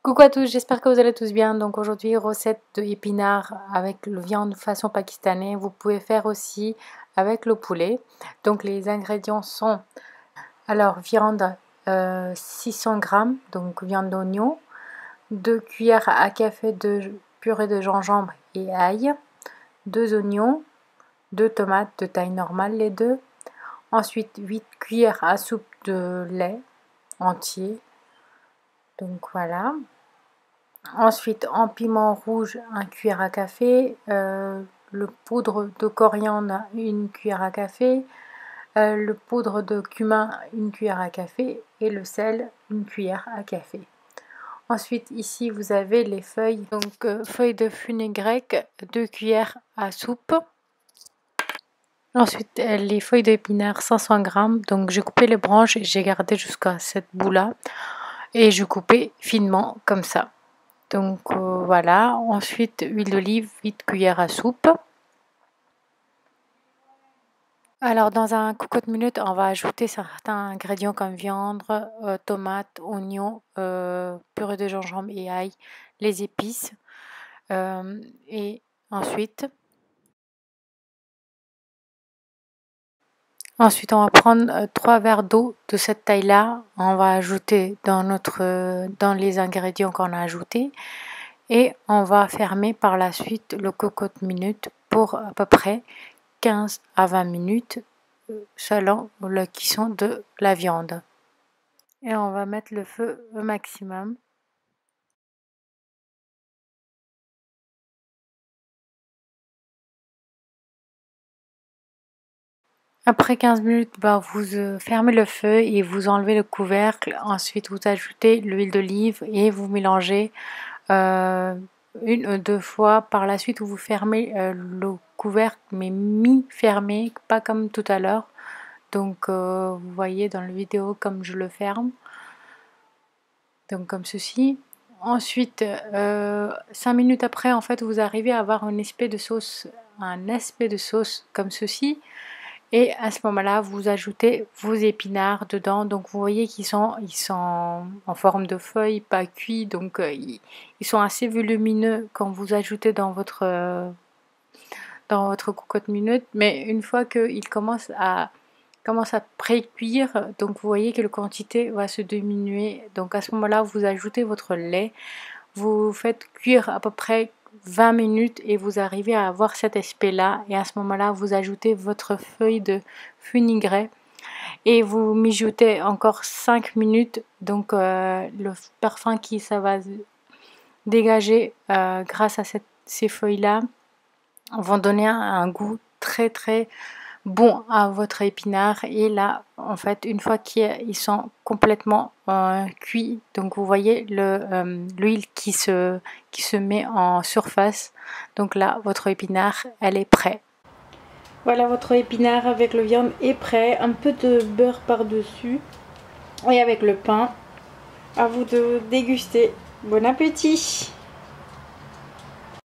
Coucou à tous, j'espère que vous allez tous bien. Donc aujourd'hui, recette de épinards avec le viande façon pakistanaise. Vous pouvez faire aussi avec le poulet. Donc les ingrédients sont alors viande 600 grammes, donc viande d'oignon, 2 cuillères à café de purée de gingembre et ail, 2 oignons, 2 tomates de taille normale les deux. Ensuite 8 cuillères à soupe de lait entier. Donc voilà. Ensuite, en piment rouge, 1 cuillère à café, le poudre de coriandre, 1 cuillère à café, le poudre de cumin, 1 cuillère à café et le sel, 1 cuillère à café. Ensuite, ici, vous avez les feuilles, donc feuilles de fenugrec, 2 cuillères à soupe. Ensuite, les feuilles d'épinards, 500 grammes, donc j'ai coupé les branches et j'ai gardé jusqu'à cette bout-là et je coupais finement comme ça. Donc voilà, ensuite huile d'olive, 8 cuillères à soupe. Alors dans un cocotte minute, on va ajouter certains ingrédients comme viande, tomates, oignons, purée de gingembre et ail, les épices. Et ensuite, on va prendre 3 verres d'eau de cette taille-là. On va ajouter dans les ingrédients qu'on a ajoutés. Et on va fermer par la suite le cocotte minute pour à peu près 15 à 20 minutes selon la cuisson de la viande. Et on va mettre le feu au maximum. Après 15 minutes, vous fermez le feu et vous enlevez le couvercle. Ensuite, vous ajoutez l'huile d'olive et vous mélangez 1 ou 2 fois. Par la suite, vous fermez le couvercle, mais mi-fermé, pas comme tout à l'heure. Donc, vous voyez dans la vidéo comme je le ferme. Donc, comme ceci. Ensuite, 5 minutes après, en fait, vous arrivez à avoir un aspect de sauce comme ceci. Et à ce moment-là, vous ajoutez vos épinards dedans. Donc vous voyez qu'ils sont en forme de feuilles, pas cuits. Donc ils sont assez volumineux quand vous ajoutez dans votre cocotte minute. Mais une fois qu'ils commencent à pré-cuire, donc vous voyez que la quantité va se diminuer. Donc à ce moment-là, vous ajoutez votre lait. Vous faites cuire à peu près 20 minutes et vous arrivez à avoir cet aspect là, et à ce moment là vous ajoutez votre feuille de fenugrec et vous mijotez encore 5 minutes. Donc le parfum qui ça va dégager grâce à ces feuilles là vont donner un goût très très bon à votre épinard. Et là en fait une fois qu'ils sont complètement cuits, donc vous voyez l'huile qui se met en surface, donc là votre épinard elle est prêt. Voilà, votre épinard avec le viande est prêt. Un peu de beurre par dessus et avec le pain, à vous de déguster. Bon appétit.